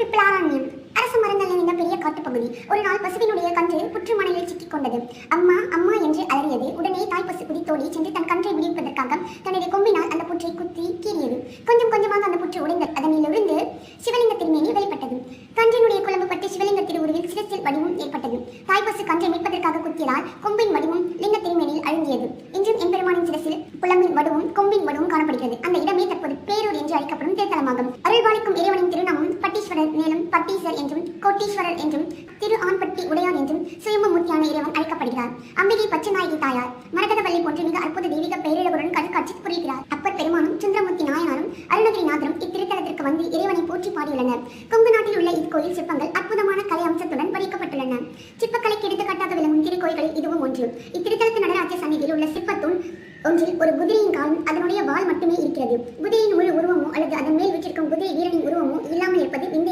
பிப்லாரண்யம் அரச மரங்கள் நிறைந்த பெரிய காட்டுப்பகுதி. ஒரு நாள் பசுவினுடைய கன்று புற்று மணலில் சிக்கிக் கொண்டது. அம்மா அம்மா என்று அலறியது. உடனே தாய் பசு குதித்தோடி சென்று தன் கன்றை விடுவிப்பதற்காக தன்னுடைய கொம்பினால் அந்த புற்றை குத்தி கீறியது. கொஞ்சம் கொஞ்சமாக அந்த புற்று உடைந்தது. அதனிலிருந்து சிவலிங்க திருமேனி வெளிப்பட்டது. கன்றினுடைய குழம்பு பட்டு சிவலிங்க திருவுருவில் சிரசில் வடிவம் ஏற்பட்டது. தாய் பசு கன்றை மீட்பதற்காக குத்தியதால் கொம்பின் வடிவம் லிங்க திருமேனியில் அழுங்கியது. இன்றும் எம்பெருமானின் சிரசில் குழம்பின் வடுவும் கொம்பின் வடுவும் காணப்படுகிறது. அந்த இடமே தற்போது பேரூர் என்று அழைக்கப்படும் தேர்தலமாகும். அருள்பாலிக்கும் இறைவனின் திருநாமம் பட்டீஸ்வரர், மேலும் பட்டீசர் என்றும் கோட்டீஸ்வரர் என்றும் திரு ஆண்பட்டி உடையார் என்றும் சுயம்புமூர்த்தியான இறைவன் அழைக்கப்படுகிறார். அம்பிகை பச்சநாயகி தாயார் மரகதவள்ளி போன்ற மிக அற்புத தெய்வீக பெயரிழவுடன் கண்காட்சி புரிகிறார். அப்பர் பெருமானும் சுந்தரமூர்த்தி நாயனாரும் அருணகிரிநாதரும் இத்திருத்தலத்திற்கு வந்து இறைவனை போற்றி பாடியுள்ளனர். கொங்கு நாட்டில் உள்ள இக்கோயில் சிற்பங்கள் அற்புதமான கலை அம்சத்துடன் படைக்கப்பட்டுள்ளன. சிற்பக்கலைக்கு எடுத்துக்காட்டாக விளங்கும் திருக்கோயில்களில் இதுவும் ஒன்று. இத்திருத்தலத்து நடராஜ சன்னிதியில் உள்ள சிற்பத்தூண் ஒன்றில் ஒரு குதிரையின் காலும் அதனுடைய வால் மட்டுமே இருக்கிறது. குதிரையின் முழு உருவமோ அல்லது அதன் மேல் வீற்றிருக்கும் குதிரை வீரனின் உருவமோ இல்லாமல் இருப்பது